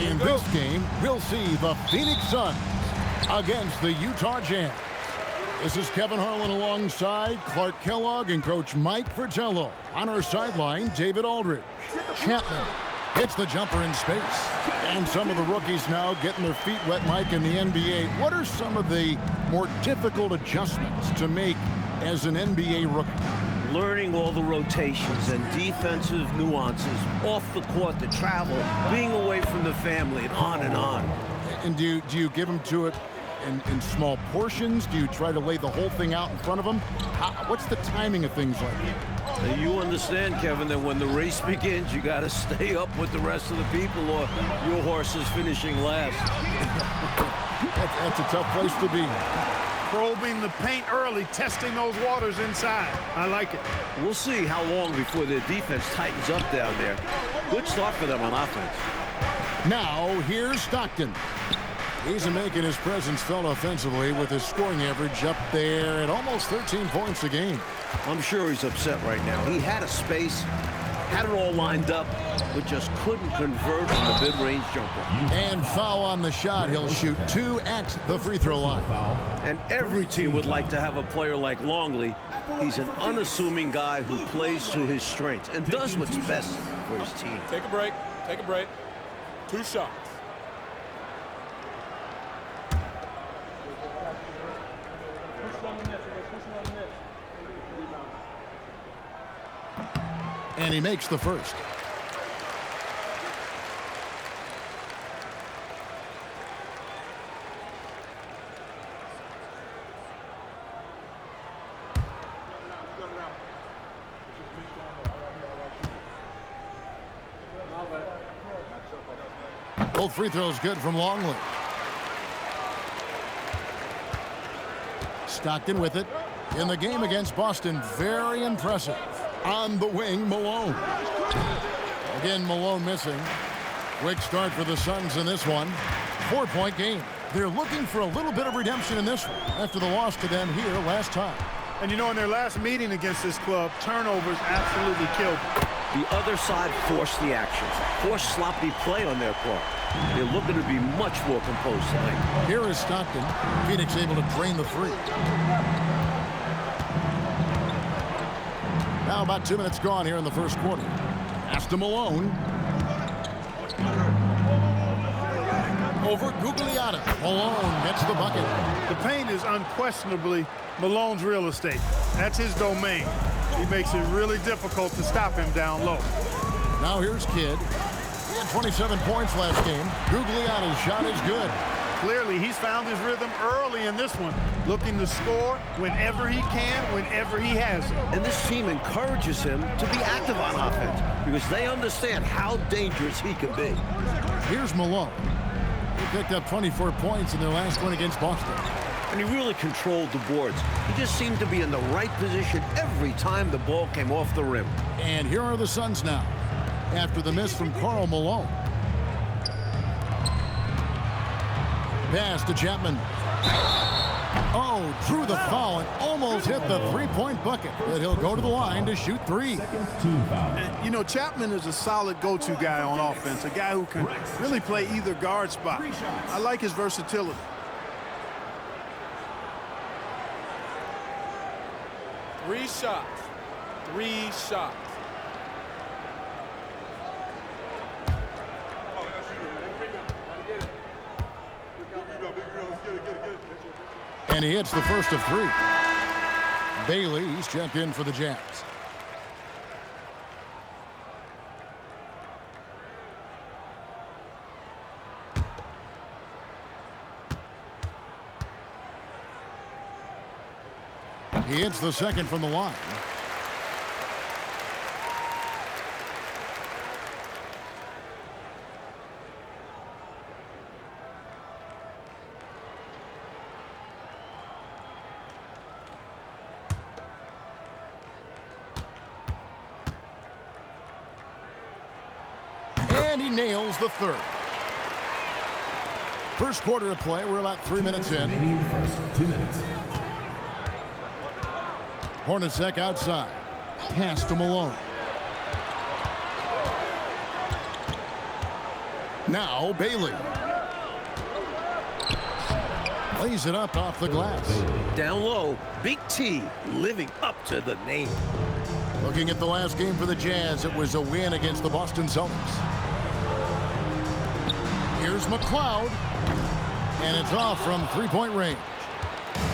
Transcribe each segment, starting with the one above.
In this game, we'll see the Phoenix Suns against the Utah Jazz. This is Kevin Harlan alongside Clark Kellogg and Coach Mike Fratello. On our sideline, David Aldridge. Chapman hits the jumper in space. And some of the rookies now getting their feet wet, Mike, in the NBA. What are some of the more difficult adjustments to make as an NBA rookie? Learning all the rotations and defensive nuances off the court, the travel, being away from the family, and on and on. And do you give them to it in small portions? Do you try to lay the whole thing out in front of them? What's the timing of things like that? You understand, Kevin, that when the race begins, you got to stay up with the rest of the people or your horse is finishing last. That's a tough place to be. Probing the paint early, testing those waters inside. I like it. We'll see how long before their defense tightens up down there. Good start for them on offense. Now, here's Stockton. He's making his presence felt offensively with his scoring average up there at almost 13 points a game. I'm sure he's upset right now. He had a space, had it all lined up, but just couldn't convert on the mid-range jumper. And foul on the shot. He'll shoot 2 at the free throw line. And every team would like to have a player like Longley. He's an unassuming guy who plays to his strengths and does what's best for his team. Take a break. Take a break. 2 shots. And he makes the first. Both free throws good from Longley. Stockton with it. In the game against Boston, very impressive. On the wing, Malone. Again, Malone missing. Quick start for the Suns in this one. 4-point game. They're looking for a little bit of redemption in this one after the loss to them here last time. And you know, in their last meeting against this club, turnovers absolutely killed them. The other side forced the action, forced sloppy play on their part. They're looking to be much more composed tonight. Here is Stockton. Phoenix able to drain the three. Now about 2 minutes gone here in the first quarter. Pass to Malone. Over Gugliotta. Malone gets the bucket. The paint is unquestionably Malone's real estate. That's his domain. He makes it really difficult to stop him down low. Now here's Kidd. He had 27 points last game. Gugliotta's shot is good. Clearly, he's found his rhythm early in this one, looking to score whenever he can, whenever he has it. And this team encourages him to be active on offense because they understand how dangerous he can be. Here's Malone. He picked up 24 points in their last win against Boston. And he really controlled the boards. He just seemed to be in the right position every time the ball came off the rim. And here are the Suns now, after the miss from Karl Malone. Pass to Chapman. Oh, drew the foul and almost hit the three-point bucket. But he'll go to the line to shoot 3. And, you know, Chapman is a solid go-to guy on offense, a guy who can really play either guard spot. I like his versatility. Three shots. 3 shots. And he hits the first of 3. Bailey, he's checked in for the Jazz. He hits the second from the line. And he nails the third. First quarter of play. We're about 3 minutes in. Hornacek outside. Pass to Malone. Now Bailey. Lays it up off the glass. Down low, Big T living up to the name. Looking at the last game for the Jazz, it was a win against the Boston Celtics. Here's McLeod, and it's off from three-point range.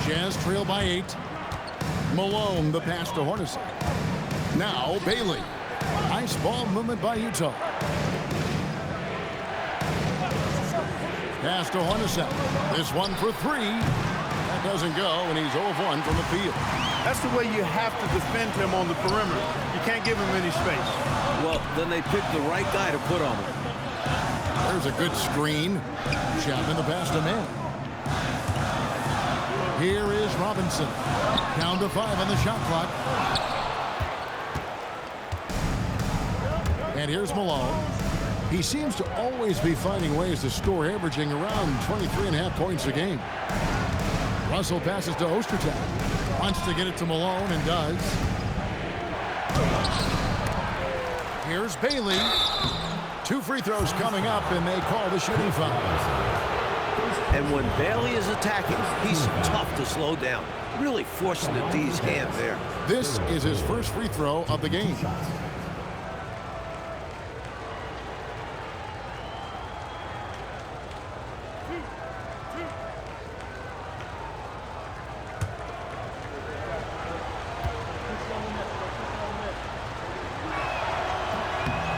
Jazz trail by 8. Malone, the pass to Hornacek. Now Bailey. Nice ball movement by Utah. Pass to Hornacek. This one for 3. That doesn't go, and he's 0 of 1 from the field. That's the way you have to defend him on the perimeter. You can't give him any space. Well, then they picked the right guy to put on him. There's a good screen. Chapman the pass to man. Here is Robinson. Down to 5 on the shot clock. And here's Malone. He seems to always be finding ways to score, averaging around 23.5 points a game. Russell passes to Ostertag. Wants to get it to Malone and does. Here's Bailey. 2 free throws coming up, and they call the shooting foul. And when Bailey is attacking, he's tough to slow down. Really forcing the D's hand there. This is his first free throw of the game.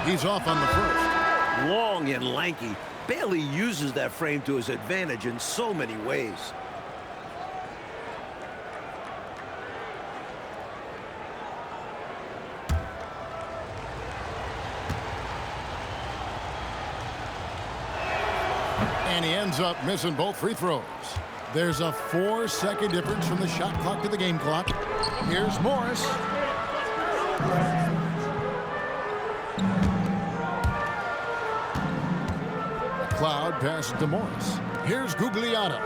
He's off on the first. Long and lanky, Bailey uses that frame to his advantage in so many ways. And he ends up missing both free throws. There's a 4-second difference from the shot clock to the game clock. Here's Morris. McLeod passes to Morris. Here's Gugliotta.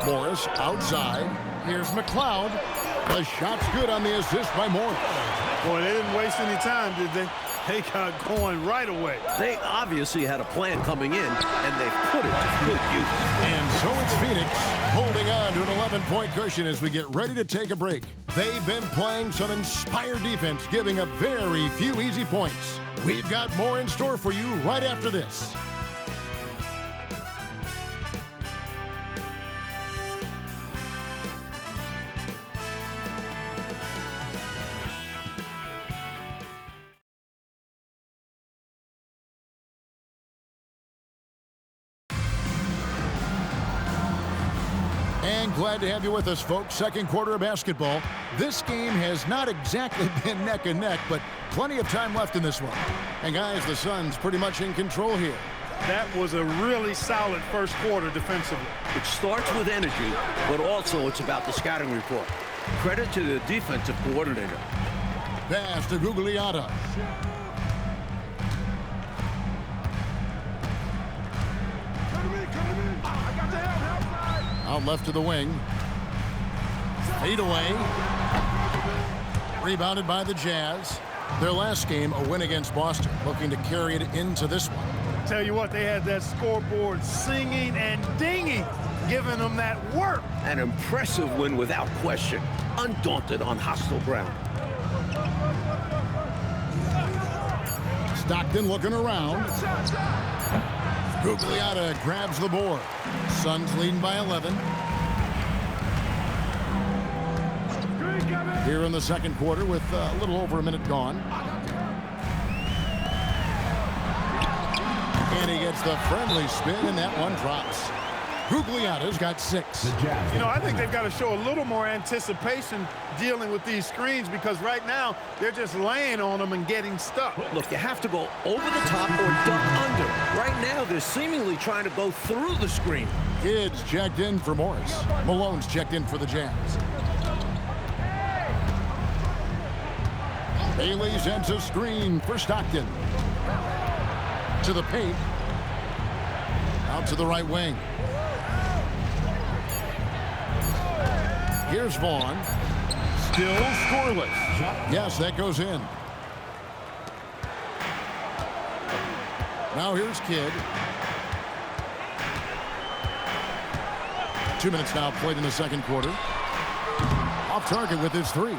Morris outside. Here's McLeod. The shot's good on the assist by Morris. Boy, they didn't waste any time, did they? They got going right away. They obviously had a plan coming in, and they put it to good use. And so it's Phoenix holding on to an 11-point cushion as we get ready to take a break. They've been playing some inspired defense, giving up very few easy points. We've got more in store for you right after this. And glad to have you with us, folks. Second quarter of basketball. This game has not exactly been neck and neck, but plenty of time left in this one. And guys, the Suns pretty much in control here. That was a really solid first quarter defensively. It starts with energy, but also it's about the scouting report. Credit to the defensive coordinator. Pass to Gugliotta. Out left to the wing. Fade away. Rebounded by the Jazz. Their last game, a win against Boston, looking to carry it into this one. Tell you what, they had that scoreboard singing and dinging, giving them that work. An impressive win without question. Undaunted on hostile ground. Stockton looking around. Gugliotta grabs the board. Suns leading by 11. Here in the second quarter with a little over a minute gone. And he gets the friendly spin, and that one drops. Gugliotta's got 6. You know, I think they've got to show a little more anticipation dealing with these screens because right now they're just laying on them and getting stuck. Look, you have to go over the top or duck under. Right now, they're seemingly trying to go through the screen. Kids checked in for Morris. Malone's checked in for the Jazz. Bailey sends a screen for Stockton. To the paint. Out to the right wing. Here's Vaughn. Still scoreless. Yes, that goes in. Now here's Kidd. 2 minutes now played in the second quarter. Off target with his three.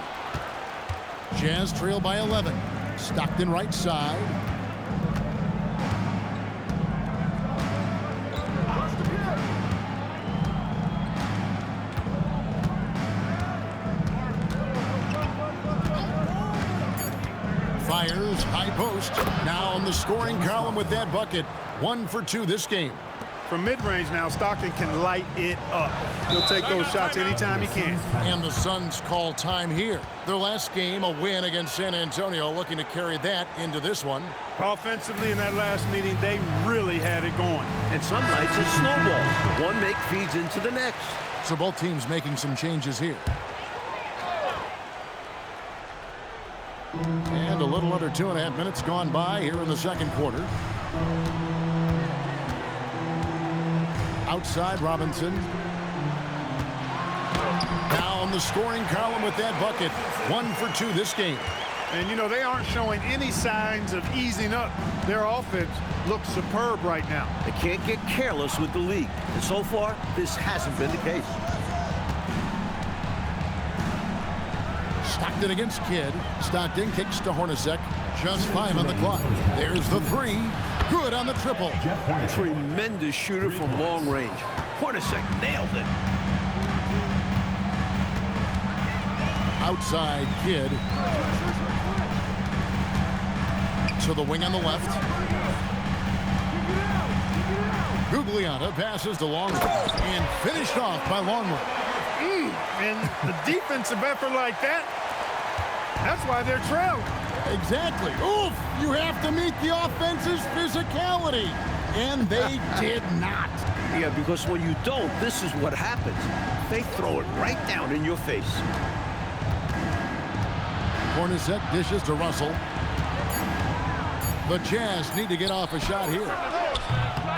Jazz trail by 11. Stockton right side. Fires, high post. Now on the scoring column with that bucket. 1 for 2 this game. From mid-range now, Stockton can light it up. He'll take those shots anytime he can. And the Suns call time here. Their last game, a win against San Antonio, looking to carry that into this one. Offensively in that last meeting, they really had it going. And some nights it snowballs. One make feeds into the next. So both teams making some changes here. And a little under 2.5 minutes gone by here in the second quarter. Outside Robinson. Now on the scoring column with that bucket. 1 for 2 this game. And, you know, they aren't showing any signs of easing up. Their offense looks superb right now. They can't get careless with the league. And so far, this hasn't been the case. Stockton against Kidd. Stockton kicks to Hornacek. Just 5 on the clock. There's the three. Good on the triple. A tremendous shooter from long range. Hornacek nailed it. Outside Kidd. To the wing on the left. Gugliotta passes to Longley. And finished off by Longley. And the defensive effort like that, that's why they're trailing. Exactly. Oof! You have to meet the offense's physicality. And they did not. Yeah, because when you don't, this is what happens. They throw it right down in your face. Hornacek dishes to Russell. The Jazz need to get off a shot here.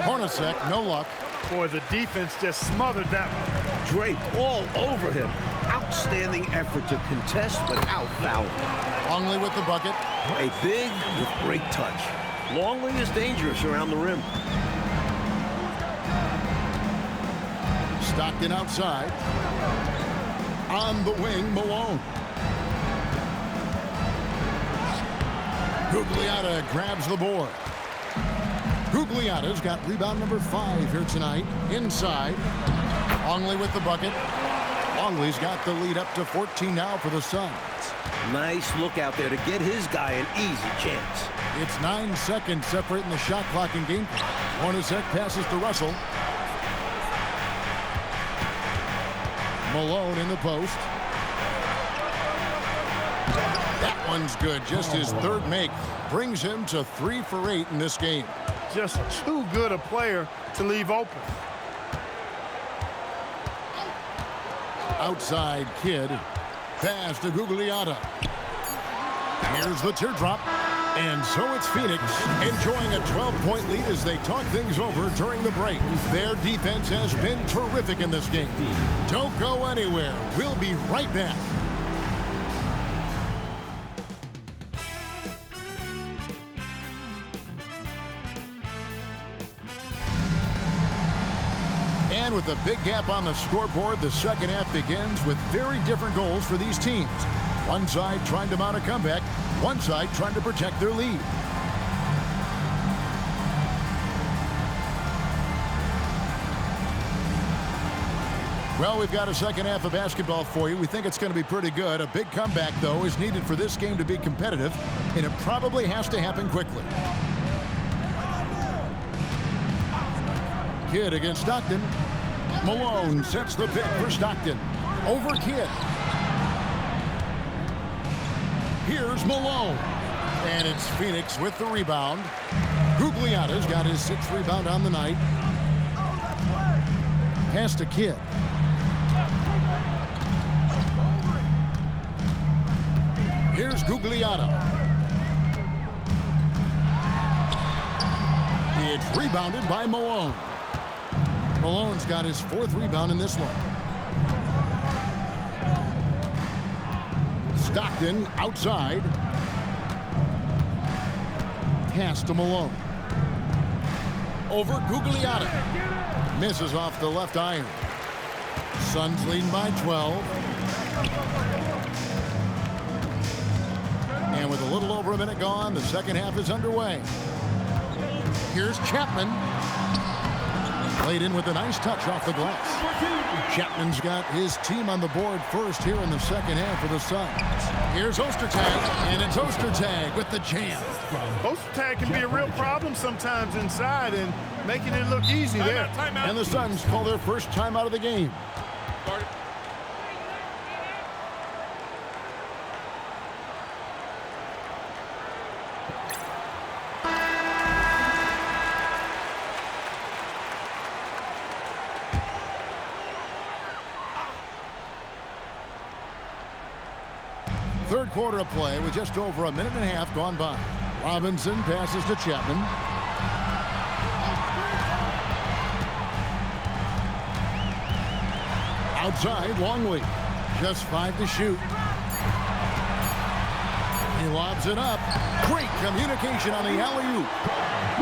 Hornacek, no luck. Boy, the defense just smothered that one. Drake all over him. Outstanding effort to contest without fouling. Longley with the bucket. A big with great touch. Longley is dangerous around the rim. Stockton outside. On the wing, Malone. Gugliotta grabs the board. Gugliotta's got rebound number 5 here tonight. Inside. Longley with the bucket. Longley's got the lead up to 14 now for the Suns. Nice look out there to get his guy an easy chance. It's 9 seconds separating the shot clock and game clock. Hornacek passes to Russell. Malone in the post. That one's good. Just his third make. Brings him to 3 for 8 in this game. Just too good a player to leave open. Outside Kidd. Pass to Gugliotta. Here's the teardrop. And so it's Phoenix enjoying a 12-point lead as they talk things over during the break. Their defense has been terrific in this game. Don't go anywhere. We'll be right back. And with a big gap on the scoreboard, the second half begins with very different goals for these teams. One side trying to mount a comeback, one side trying to protect their lead. Well, we've got a second half of basketball for you. We think it's going to be pretty good. A big comeback, though, is needed for this game to be competitive, and it probably has to happen quickly. Kidd against Stockton. Malone sets the pick for Stockton. Over Kidd. Here's Malone. And it's Phoenix with the rebound. Gugliotta's got his 6th rebound on the night. Pass to Kidd. Here's Gugliotta. It's rebounded by Malone. Malone's got his 4th rebound in this one. Stockton outside. Pass to Malone. Over Gugliotta. Misses off the left iron. Suns leading by 12. And with a little over a minute gone, the second half is underway. Here's Chapman. Played in with a nice touch off the glass. Chapman's got his team on the board first here in the second half for the Suns. Here's Ostertag, and it's Ostertag with the jam. Ostertag can be a real problem sometimes inside and making it look easy there. And the Suns call their first time out of the game. Third quarter of play with just over a minute and a half gone by. Robinson passes to Chapman. Outside, Longley. Just 5 to shoot. He lobs it up. Great communication on the alley-oop.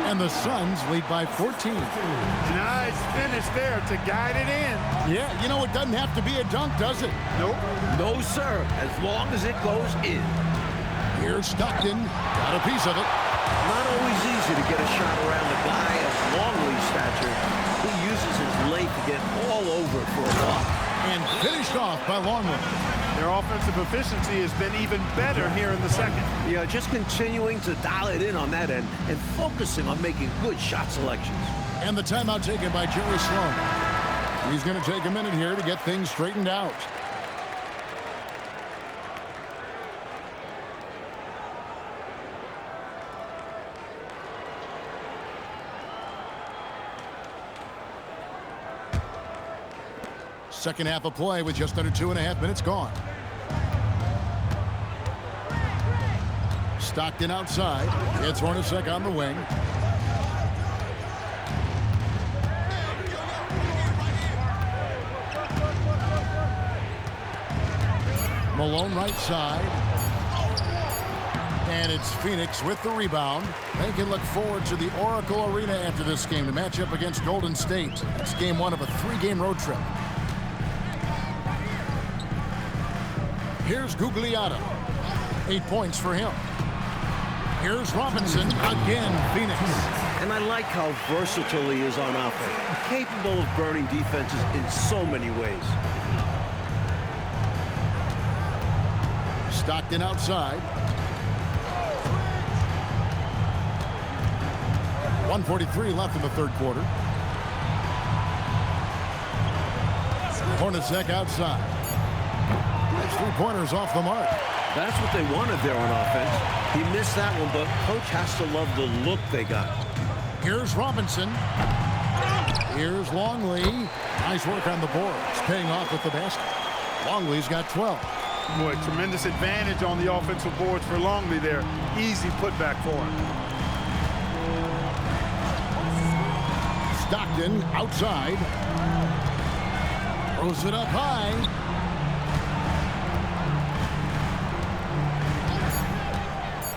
And the Suns lead by 14. Nice finish there to guide it in. Yeah, you know, it doesn't have to be a dunk, does it? Nope. No, sir, as long as it goes in. Here's Stockton. Got a piece of it. Not always easy to get a shot around a guy of Longley's stature. He uses his length to get all over for a block. And finished off by Longley. Their offensive efficiency has been even better here in the second. Yeah, just continuing to dial it in on that end and focusing on making good shot selections. And the timeout taken by Jerry Sloan. He's going to take a minute here to get things straightened out. Second half of play with just under 2.5 minutes gone. Stockton outside. It's Hornacek on the wing. Malone right side. And it's Phoenix with the rebound. They can look forward to the Oracle Arena after this game. The matchup against Golden State. It's game 1 of a 3-game road trip. Here's Gugliotta. 8 points for him. Here's Robinson. Again, Phoenix. And I like how versatile he is on offense. Capable of burning defenses in so many ways. Stockton outside. 1:43 left in the third quarter. Hornacek outside. That's 3-pointers off the mark. That's what they wanted there on offense. He missed that one, but coach has to love the look they got. Here's Robinson. Here's Longley. Nice work on the boards. Paying off with the basket. Longley's got 12. Boy, tremendous advantage on the offensive boards for Longley there. Easy putback for him. Stockton outside. Throws it up high.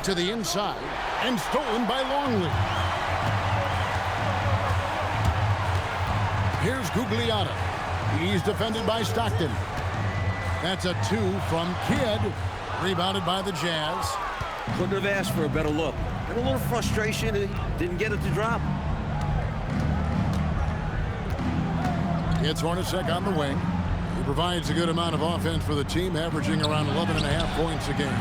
To the inside. And stolen by Longley. Here's Gugliotta. He's defended by Stockton. That's a 2 from Kidd. Rebounded by the Jazz. Couldn't have asked for a better look. And a little frustration, he didn't get it to drop. It's Hornacek on the wing. He provides a good amount of offense for the team, averaging around 11.5 points a game.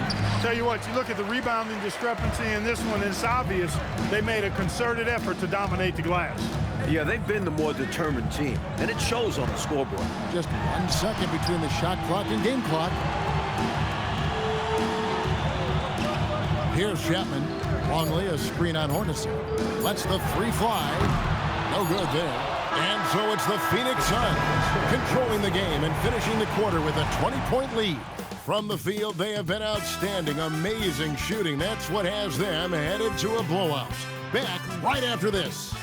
Tell you what, you look at the rebounding discrepancy in this one, it's obvious they made a concerted effort to dominate the glass. Yeah, they've been the more determined team, and it shows on the scoreboard. Just 1 second between the shot clock and game clock. Here's Chapman. Longley, a screen on Hornacek. Lets the 3 fly. No good there. And so it's the Phoenix Suns controlling the game and finishing the quarter with a 20-point lead. From the field, they have been outstanding, amazing shooting. That's what has them headed to a blowout. Back right after this.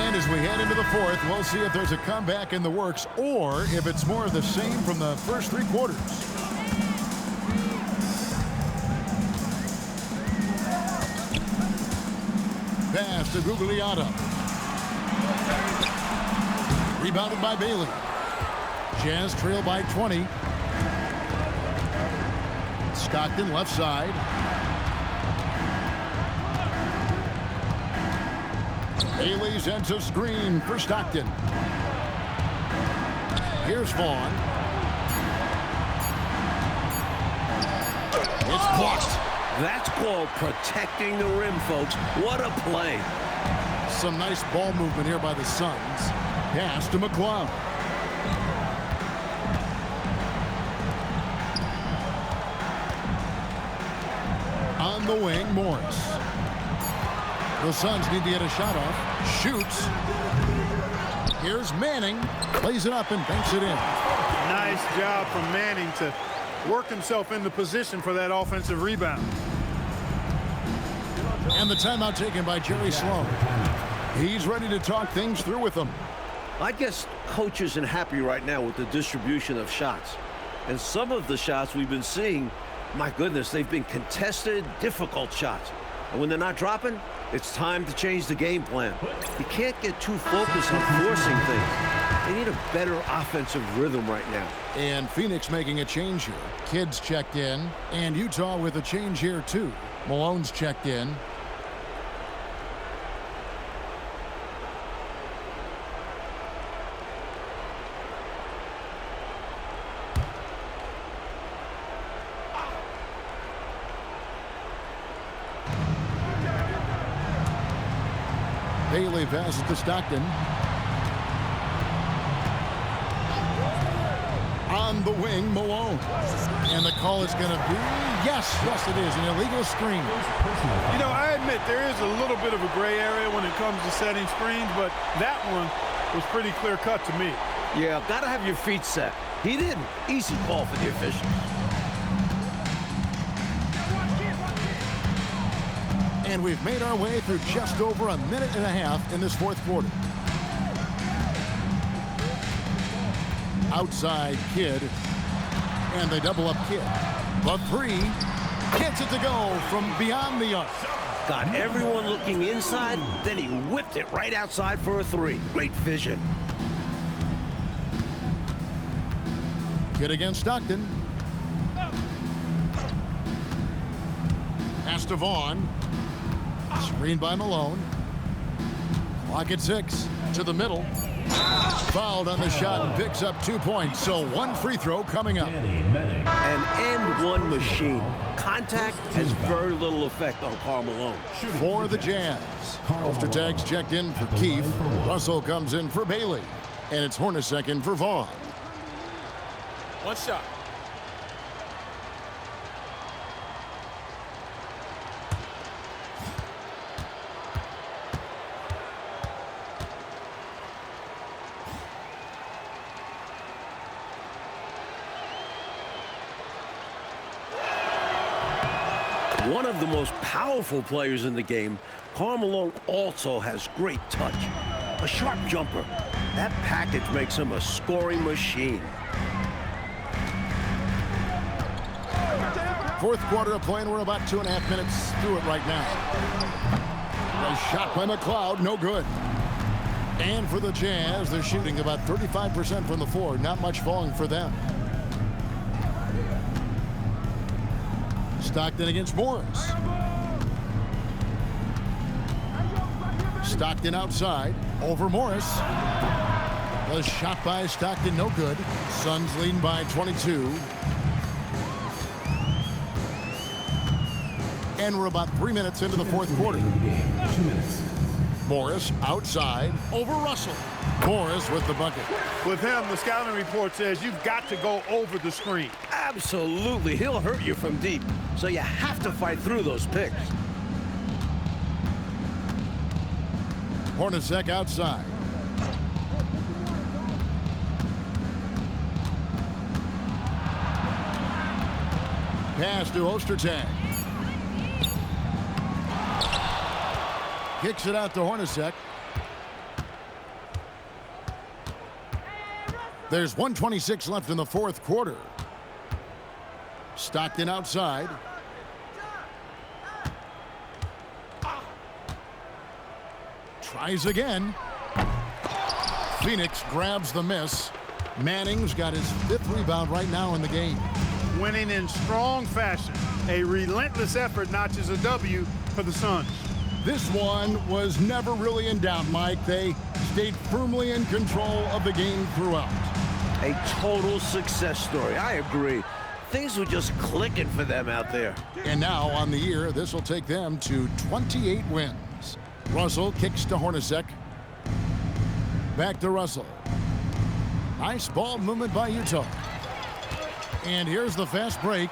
And as we head into the fourth, we'll see if there's a comeback in the works or if it's more of the same from the first three quarters. Pass to Gugliotta. Rebounded by Bailey. Jazz trail by 20. Stockton left side. Bailey sends a screen for Stockton. Here's Vaughn. It's blocked. That's called protecting the rim, folks. What a play. Some nice ball movement here by the Suns. Pass to McClung. On the wing, Morris. The Suns need to get a shot off. Shoots. Here's Manning. Plays it up and banks it in. Nice job from Manning to work himself into position for that offensive rebound. And the timeout taken by Jerry Sloan. He's ready to talk things through with them. I guess coach isn't happy right now with the distribution of shots. And some of the shots we've been seeing, my goodness, they've been contested, difficult shots. And when they're not dropping, it's time to change the game plan. You can't get too focused on forcing things. They need a better offensive rhythm right now. And Phoenix making a change here. Kidd's checked in, and Utah with a change here too. Malone's checked in. Bailey passes to Stockton. On the wing, Malone. And the call is going to be, yes, it is, an illegal screen. You know, I admit there is a little bit of a gray area when it comes to setting screens, but that one was pretty clear cut to me. Yeah, gotta have your feet set. He didn't. Easy call for the officials. And we've made our way through just over a minute and a half in this fourth quarter. Outside Kidd. And they double up Kidd. The three gets it to go from beyond the arc. Got everyone looking inside, then he whipped it right outside for a three. Great vision. Kidd against Stockton. Pass to Vaughn. Screened by Malone. Clock at 6. To the middle. Fouled on the shot and picks up 2 points. So one free throw coming up. An end one machine. Contact has very little effect on Karl Malone. For the Jazz. Ostertag's checked in for Keith. Russell comes in for Bailey. And it's Hornacek in for Vaughn. One shot. One of the most powerful players in the game, Karl Malone also has great touch. A sharp jumper. That package makes him a scoring machine. Fourth quarter of play, and we're about 2.5 minutes through it right now. A shot by McLeod, no good. And for the Jazz, they're shooting about 35% from the floor. Not much falling for them. Stockton against Morris. Stockton outside, over Morris. The shot by Stockton, no good. Suns leading by 22. And we're about 3 minutes into the fourth quarter. 2 minutes. Morris outside, over Russell. Morris with the bucket. With him, the scouting report says you've got to go over the screen. Absolutely. He'll hurt you from deep. So you have to fight through those picks. Hornacek outside. Pass to Ostertag. Kicks it out to Hornacek. There's 1:26 left in the fourth quarter. Stockton outside. Tries again. Phoenix grabs the miss. Manning's got his 5th rebound right now in the game. Winning in strong fashion. A relentless effort notches a W for the Suns. This one was never really in doubt, Mike. They stayed firmly in control of the game throughout. A total success story. I agree. Things were just clicking for them out there. And now on the year, this will take them to 28 wins. Russell kicks to Hornacek. Back to Russell. Nice ball movement by Utah. And here's the fast break.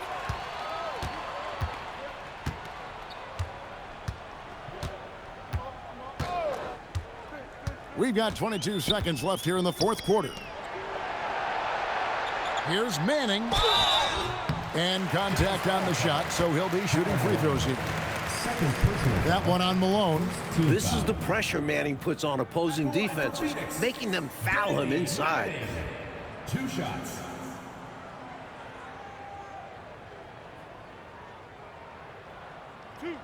We've got 22 seconds left here in the fourth quarter. Here's Manning. And contact on the shot, so he'll be shooting free throws here. That one on Malone. This is the pressure Manning puts on opposing defenses, making them foul him inside. 2 shots. Two.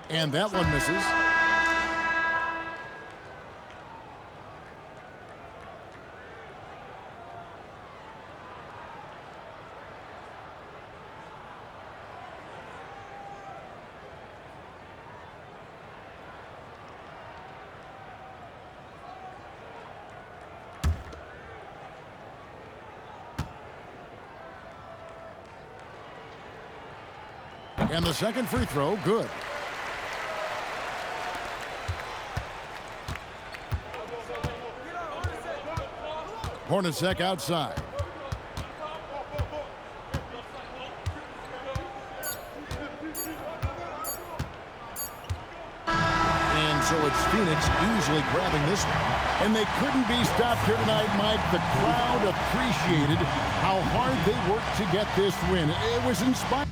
And that one misses. And the second free throw, good. Hornacek outside. And so it's Phoenix easily grabbing this one. And they couldn't be stopped here tonight, Mike. The crowd appreciated how hard they worked to get this win. It was inspiring.